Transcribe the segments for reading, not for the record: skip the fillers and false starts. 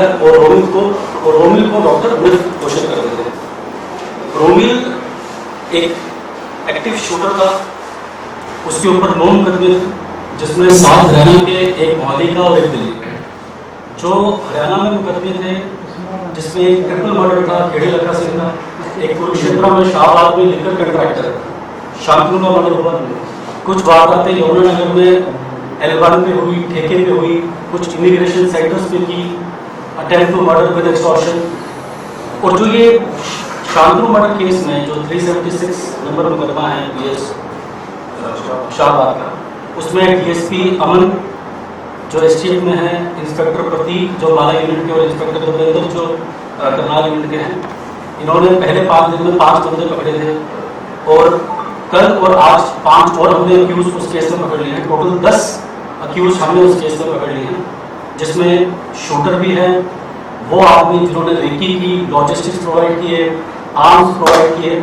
है और रोमिल को डॉक्टर मृत घोषित कर देते हैं। रोमिल एक एक्टिव शूटर था, उसके ऊपर 9 मुकदमे थे, जिसमें 7 हरियाणा के, एक मोहाली का और एक दिल्ली का। जो हरियाणा में मुकदमे थे जिसमें एक ट्रिपल मर्डर था, खेड़ी लखा सिंह का, एक कुरुक्षेत्र में शाहबाद में लिकर कंट्रैक्टर शांतनु का मर्डर हुआ, कुछ वारदातें यमुनानगर में एलवान पे हुई, ठेके पे हुई, कुछ इमिग्रेशन सेंटर्स पे की, attempt to murder with extortion. और जो ये शांतनु मर्डर केस में जो 376 नंबर मुकदमा है पीएस शाहबाद का, उसमें डीएसपी अमन जो एसटीएफ में है, इंस्पेक्टर प्रतीक जो बाला यूनिट के और इंस्पेक्टर भूपेंद्र जो करनाल यूनिट के हैं, इन्होंने पहले 5 दिन में 5 बंदे पकड़े थे और कल और आज 5 और हमने अक्यूज उस केस में पकड़ लिए हैं। टोटल 10 अक्यूज हमने उस केस में पकड़ लिए हैं, जिसमें शूटर भी है, वो आदमी जिन्होंने रेकी की, लॉजिस्टिक्स प्रोवाइड किए, आर्म्स प्रोवाइड किए।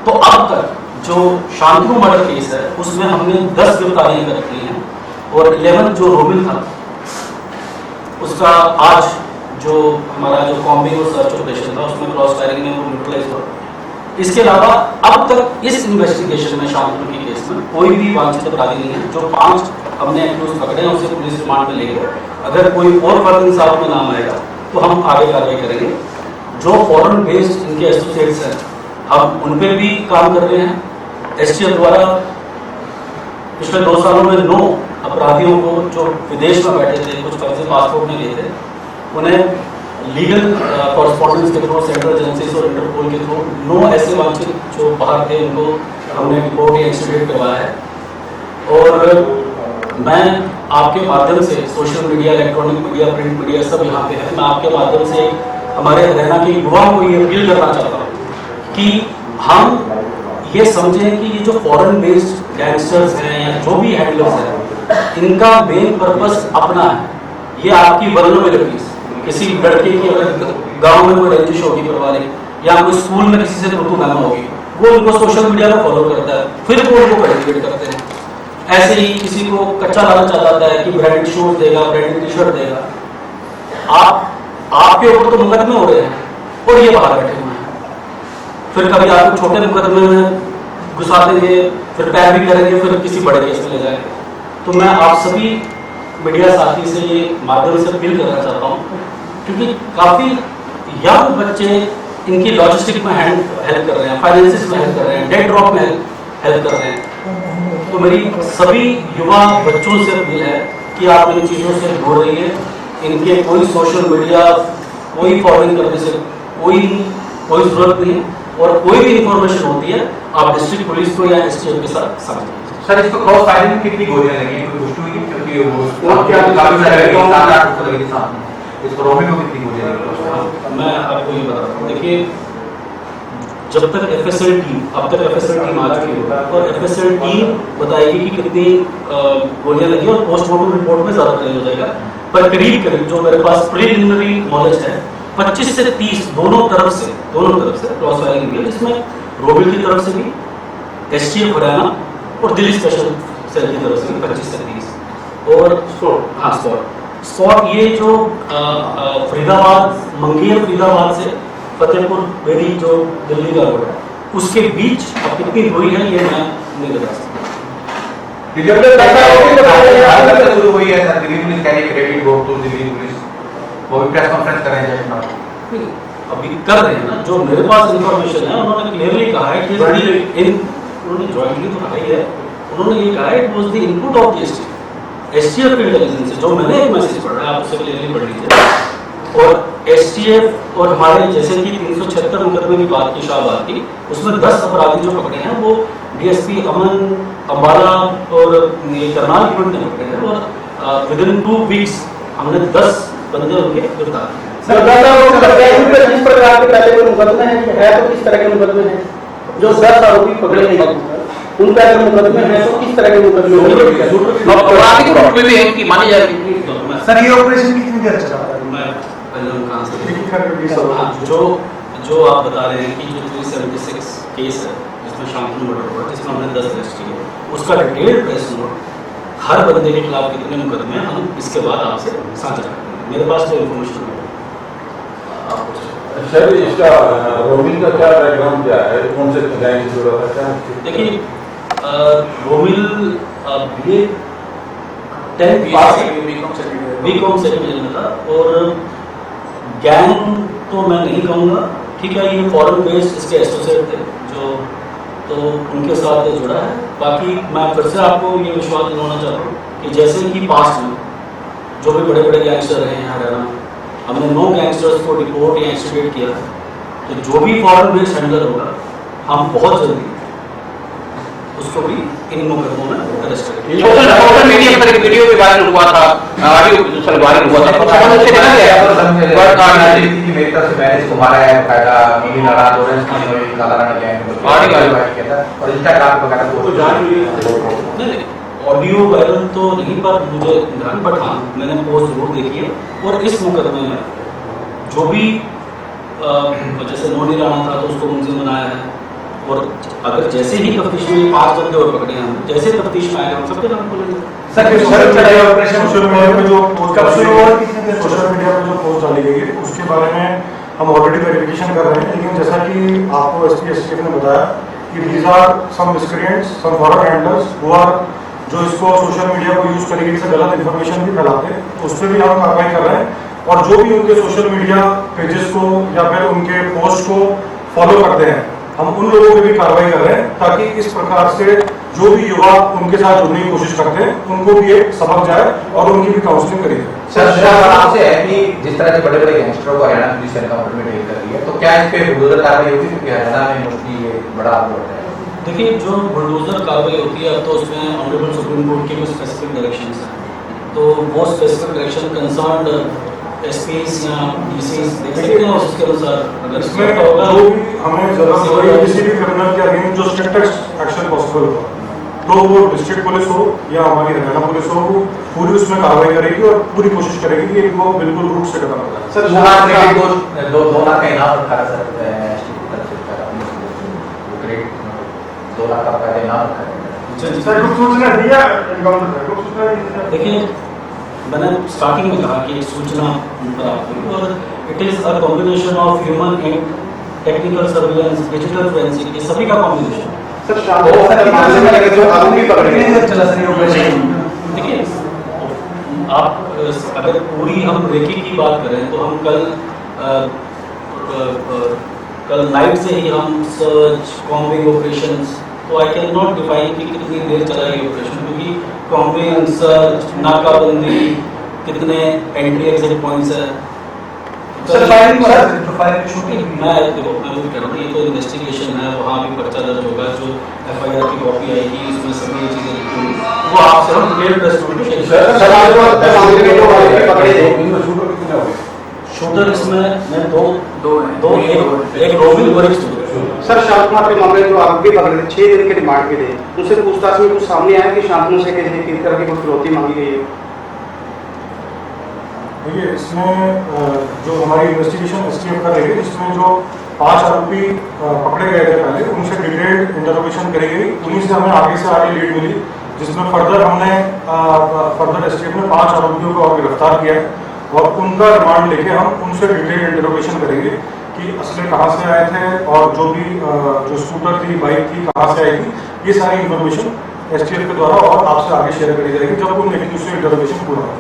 तो अब तक जो शांतनु मर्डर केस है उसमें हमने 10 गिरफ्तारियां कर रखी हैं और 11 जो रोमिल था उसका आज जो हमारा जो कॉम्बिंग और सर्च ऑपरेशन था उसमें क्रॉस फायरिंग में वो न्यूट्रलाइज हुआ। इसके अलावा अब तक इस इन्वेस्टिगेशन में शांतनु के केस में कोई भी वांछित अपराधी नहीं है। जो 5 हमने एक्यूज पकड़े हैं उसे पुलिस रिमांड में लेंगे, अगर कोई और फर्द इंसाफ में नाम आएगा तो हम आगे कार्रवाई करेंगे। जो फॉरेन बेस्ड इनके एसोसिएट्स हैं हम उन पर भी काम कर रहे हैं। एसटीएफ द्वारा पिछले 2 सालों में 9 अपराधियों को जो विदेश में बैठे थे, कुछ फर्जी पासपोर्ट में गए थे, उन्हें लीगल कॉरेस्पॉन्डेंस के थ्रू, सेंट्रल एजेंसीज और इंटरपोल के थ्रू 9 ऐसे वांछित जो बाहर थे उनको हमने कोर्ट एक्सट्रीट करवाया है। और मैं आपके माध्यम से social media, electronic media, print media सब यहाँ पे है, मैं आपके माध्यम से हमारे हरियाणा के युवाओं को ये अपील करना चाहता हूँ कि हम ये समझें कि ये जो फॉरेन बेस्ड गैंगस्टर्स हैं या जो भी हैंडलर्स हैं, इनका मेन पर्पस अपना है। ये आपकी वल्नरेबिलिटीज, किसी लड़के की अगर गांव में कोई रंजिश होगी परिवार या कोई स्कूल में किसी से रुतुनामा होगी, वो उनको सोशल मीडिया पर फॉलो करता है, फिर वो उनको कल्टिवेट करते हैं। ऐसे ही किसी को कच्चा लालच आ जाता है कि ब्रांडेड शूज देगा, ब्रांडेड टी शर्ट देगा। आपके ऊपर तो मुकदमे हो रहे हैं और ये बाहर बैठे हुए हैं, फिर कभी आपको छोटे मुकदमे में घुसा देंगे, फिर पैर भी करेंगे, फिर किसी बड़े केस में ले जाएंगे। तो मैं आप सभी मीडिया साथी से ये माध्यम से अपील करना चाहता हूँ, क्योंकि काफ़ी यंग बच्चे इनकी लॉजिस्टिक में हेल्प कर रहे हैं, फाइनेंसिस में हेल्प कर रहे हैं, डेट ड्रॉप में हेल्प कर रहे हैं। तो मेरी सभी युवा बच्चों से अपील है कि आप इन चीज़ों से दूर रहिए। इनके कोई सोशल मीडिया, कोई फॉलोइंग करने से कोई जरूरत नहीं, और कोई भी इंफॉर्मेशन होती है आप डिस्ट्रिक्ट पुलिस को या एसटीएफ के साथ साझा। सर, इसको क्रॉस फायरिंग में कितनी गोलियां लगी हैं, कोई पुष्टि हुई? क्योंकि वो क्या काफी सारे लगी साथ, इसको रोमिल को कितनी गोलियां लगी? मैं आपको ये बता रहा हूँ, देखिए जब तक एफएसएल टीम, अब तक एफएसएल टीम आ चुकी है और एफएसएल टीम बताएगी कि कितनी गोलियां लगी और पोस्टमार्टम रिपोर्ट में ज्यादा क्लियर हो जाएगा। पर करीब जो मेरे पास प्रिलिमिनरी नॉलेज है 25 से 30 दोनों तरफ से क्रॉस फायरिंग हुई है, जिसमें रोमिल की तरफ से भी, एसटीएफ हरियाणा और दिल्ली स्पेशल सेल की तरफ से 25 से 30 और स्पॉट ये जो फरीदाबाद, मंगेर फरीदाबाद से फतेहपुर बेरी जो दिल्ली का रोड है उसके बीच अब कितनी दूरी है ये मैं नहीं बता सकता। शुरू हुई है सर, दिल्ली पुलिस कह रही है credit go to Delhi police, वो भी प्रेस कॉन्फ्रेंस कर रहे हैं अभी कर रहे हैं ना। जो मेरे पास इंफॉर्मेशन है उन्होंने क्लियरली कहा है कि उन्होंने जॉइंटली तो कहा ही है, उन्होंने ये कहा है it was the input of the STF intelligence से, जो मैंने एक मैसेज पढ़ा है आप उसे क्लियरली पढ़ लीजिए। और एसटीएफ और हमारे जैसे कि 376 मुकदमे की बात की शाहबाद की, उसमें 10 अपराधी जो पकड़े हैं वो डीएसपी अमन, अम्बाला और करनाल यूनिट ने पकड़े हैं और विद इन 2 वीक्स हमने 10 बंदे उनके गिरफ्तार किए। जिस प्रकार के पहले कोई मुकदमे है तो किस तरह के मुकदमे हैं? जो 10 आरोपी पकड़े गए उन पर अगर मुकदमे हैं तो किस तरह के मुकदमे होंगे? मानी जा रही सर, ये ऑपरेशन कितनी देर चला? जो आप बता रहे हैं कि जो 376 केस है जिसमें शांतनु मर्डर हुआ, जिसमें हमने 10 अरेस्ट किए, उसका डिटेल प्रेस नोट हर बंदे के खिलाफ कितने मुकदमे हैं हम इसके बाद आपसे साझा करेंगे। मेरे पास तो इन्फॉर्मेशन है। सर इसका रोमिल का क्या बैकग्राउंड क्या है, कौन से गैंग से जुड़ा था, क्या? देखिए रोमिल BA 10 पास बीकॉम सेकंड ईयर में था और गैंग तो मैं नहीं कहूँगा, ठीक है, ये फॉरेन बेस्ड इसके एसोसिएट थे जो, तो उनके साथ ये जुड़ा है। बाकी मैं फिर से आपको ये विश्वास दिलाना चाहता हूँ कि जैसे कि पास्ट में जो भी बड़े बड़े गैंगस्टर रहे हैं हरियाणा में, हमने 9 गैंगस्टर्स को रिपोर्ट या एक्सट्रीट किया है, तो जो भी फॉरेन बेस्ड हैंडलर होगा हम बहुत जल्दी उसको भी इन मुकदमों में अरेस्ट करेंगे। सोशल मीडिया पर एक वीडियो भी वायरल हुआ था, ऑडियो सर वायरल हुआ था, समझ से लगा गया कि मेरी तरफ से मैंने इसको मारा है, बकायदा नीली नाराज ऑरेंज की काला रंग गैंग ऑडियो वायरल किया था और इंस्टाग्राम पर बकायदा तो जान नहीं, ऑडियो वायरल तो नहीं, पर मुझे ध्यान, बट हाँ मैंने पोस्ट जरूर देखी है। और इस मुकदमे में जो भी जैसे नोनी राणा था तो उसको मुंजिम बनाया है, और अगर जैसे ही तफ्तीश में 5 बंदे और पकड़े हैं, जैसे तफ्तीश में आएगा हम सबके नाम बोलेंगे। सोशल मीडिया पे जो सोशल मीडिया पे जो पोस्ट डाली गई है उसके बारे में हम ऑलरेडी वेरिफिकेशन कर रहे हैं, लेकिन जैसा कि आपको एसपी ने बताया कि these are some miscreants, some foreign handlers who are, जो इसको सोशल मीडिया को यूज करके से गलत इन्फॉर्मेशन भी फैलाते हैं, उस पर भी हम कार्रवाई कर रहे हैं। और जो भी उनके सोशल मीडिया पेजेस को या फिर उनके पोस्ट को फॉलो करते हैं, हम उन लोगों पे भी कार्रवाई कर रहे हैं, ताकि इस प्रकार से जो भी युवा उनके साथ जुड़ने की कोशिश करते हैं उनको भी एक सबक जाए और उनकी भी काउंसलिंग करी जाए। सर आपसे है कि जिस तरह के बड़े बड़े गैंगस्टरों को हरियाणा पुलिस ने एनकाउंटर में ढेर कर दिया, तो क्या इस पे बुलडोजर कार्रवाई होगी, क्योंकि हरियाणा में मोस्टली ये बड़ा आंदोलन है? देखिए जो बुलडोजर कार्रवाई होती है, अब तो उसमें ऑनरेबल सुप्रीम कोर्ट के कुछ स्पेसिफिक डायरेक्शंस हैं, तो वो स्पेसिफिक डायरेक्शन कंसर्न्ड एसपीस या डीसीस देख सकते हैं, उसके अनुसार अगर इसमें होगा जो भी हमें जरूरत होगी किसी भी क्रिमिनल के अगेंस्ट जो स्ट्रिक्टेस्ट एक्शन पॉसिबल होगा, तो वो डिस्ट्रिक्ट पुलिस हो या हमारी हरियाणा पुलिस हो, वो पूरी उसमें कार्रवाई करेगी और पूरी कोशिश करेगी कि वो बिल्कुल रूट से खत्म हो जाए। सर 2 लाख का इनाम रखा है सर, 2 लाख का इनाम रखा है। देखिए मैंने स्टार्टिंग में कहा कि एक सूचना उन पर आपकी, और it is a combination of human and technical surveillance, digital forensic, ये सभी का कॉम्बिनेशन। देखिए आप अगर पूरी हम रेकी की बात करें तो हम कल नाइट से ही हम सर्च कॉम्बिंग ऑपरेशंस, तो आई कैन नॉट डिफाइन कि कितनी देर चला ये ऑपरेशन, क्योंकि कॉम्बिंग, सर्च, नाकाबंदी, कितने एंट्री एग्जिट पॉइंट्स है। मैं देखो मैं वो भी कह रहा हूँ, ये तो इन्वेस्टिगेशन है, वहाँ भी पर्चा दर्ज होगा, जो FIR की कॉपी आएगी, इसमें सभी ये चीज़ें लिखी होंगी, वो आपसे हम डिटेल प्रेस शूटर इसमें मैं दो एक रोमिल और एक शूटर। सर शांतकुमार के मामले जो आप भी पकड़े थे 6 दिन के रिमांड पे थे, उनसे पूछताछ में कुछ सामने आया कि शांतनु से किस तरह की कोई फिरौती मांगी गई है? देखिए इसमें जो हमारी इन्वेस्टिगेशन STF कर रही है, इसमें जो 5 आरोपी पकड़े गए थे पहले, उनसे डिटेल्ड इंटरोगेशन करी गई, उन्हीं से हमें आगे से आगे लीड मिली, जिसमें फर्दर STF ने 5 आरोपियों को और गिरफ्तार किया है, और उनका रिमांड लेके हम उनसे डिटेल्ड इंटरोगेशन करेंगे कि असले कहाँ से आए थे और जो भी जो स्कूटर थी, बाइक थी, कहाँ से आई थी, ये सारी इन्फॉर्मेशन STF के द्वारा और आपसे आगे शेयर करी जाएगी जब उन एक दूसरे इंटरोगेशन पूरा हो।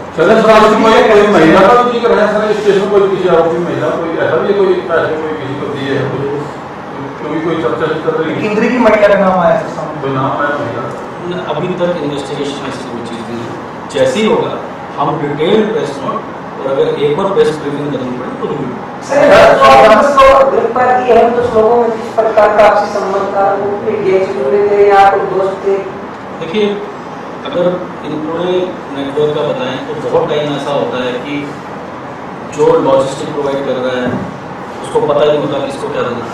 कोई महिला का भी जिक्र है सर स्टेशन, कोई किसी आरोपी महिला, कोई ऐसा भी कोई पैसे कोई किसी को दिए है, क्योंकि कोई चर्चा कर रही है इंद्री की महिला का नाम आया सर, कोई नाम है महिला? अभी तक इन्वेस्टिगेशन ऐसी कोई चीज़ नहीं है, जैसे ही होगा हम डिटेल प्रेस नोट, और अगर एक बार प्रेस ब्रीफिंग करनी पड़े तो भी। गिरफ्तार किए हैं तो लोगों में किस प्रकार का आपसी संबंध था, वो गैंग से जुड़े थे या कोई दोस्त थे? देखिए अगर इन पूरे नेटवर्क का बताएं तो बहुत टाइम ऐसा होता है कि जो लॉजिस्टिक प्रोवाइड कर रहा है उसको पता ही नहीं होता किसको क्या देना,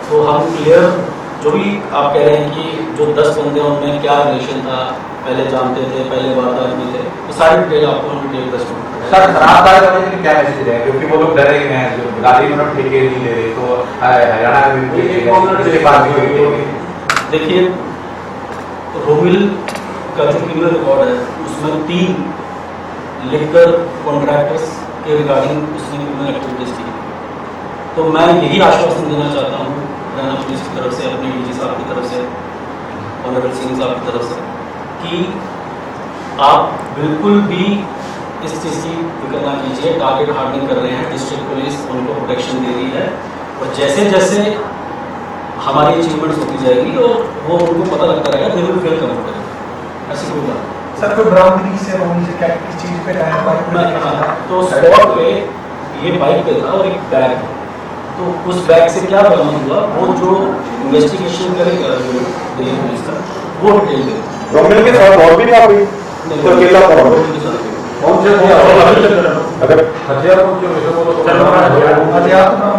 तो हम क्लियर जो भी आप कह रहे हैं कि जो 10 बंदे उनमें क्या रिलेशन था, पहले जानते थे, पहले वारदात में थे, तो सारी डिटेल आपको हम डिटेल प्रेस में सर खराब के क्या मैसेज है, क्योंकि वो लोग डरे हैं, जो गाड़ी में ठेके नहीं ले रहे, तो हरियाणा में देखिए रोमिल का जो क्रिमिनल रिकॉर्ड है उसमें 3 लिखकर कॉन्ट्रैक्टर्स के रिगार्डिंग उसने क्रिमिनल एक्टिविटीज की, तो मैं यही आश्वासन देना चाहता हूँ हरियाणा पुलिस की तरफ से, अपने डीजी साहब की तरफ से, ऑनरेबल सिंह साहब की तरफ से, कि आप बिल्कुल भी इस चीज़ की फिक्र ना कीजिए। टारगेट हार्डनिंग कर रहे हैं, डिस्ट्रिक्ट पुलिस उनको प्रोटेक्शन दे रही है, और जैसे जैसे हमारी अचीवमेंट्स होती जाएगी और वो उनको पता लगता रहेगा, दे विल फील कंफर्टेबल। ऐसी कोई बात नहीं। सर कोई बरामदगी से रोनी से क्या किस चीज पे टायर बाइक पे लेके चला? तो स्पॉट पे ये बाइक पे था और एक बैग था, तो उस बैग से क्या बरामद हुआ वो जो इन्वेस्टिगेशन करेगा दिल्ली पुलिस का, वो डिटेल देगा। रोमिल के साथ और भी था कोई तो अकेला कौन है? कौन से अगर हथियार कौन से वैसे वो तो हथियार तो नाम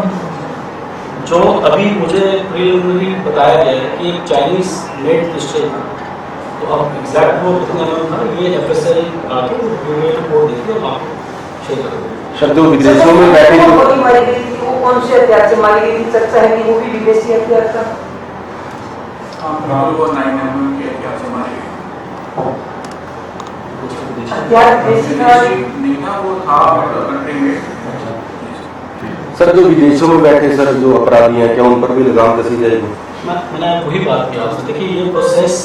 जो अभी मुझे प्रिलिमिनरी बताया गया है कि एक चाइनीज मेड पिस्टल था, तो अब एग्जैक्ट वो कितने में था ये एफएसएल आके वीडियो रिपोर्ट देखिए और आपको शेयर करेंगे। शब्दों विदेशों में बैठे वो जो गोली मारी गई थी, वो कौन से हथियार से मारी गई थी? चर्चा है कि वो भी विदेशी हथियार था। वो 9mm के हथियार से मारे गए। हथियार विदेशी था। नहीं था, वो था कंट्री में। सर जो विदेशों में बैठे सर जो अपराधी हैं क्या उन पर भी लगाम कसी जाएगी? मैंने वही बात की आपसे, देखिए ये प्रोसेस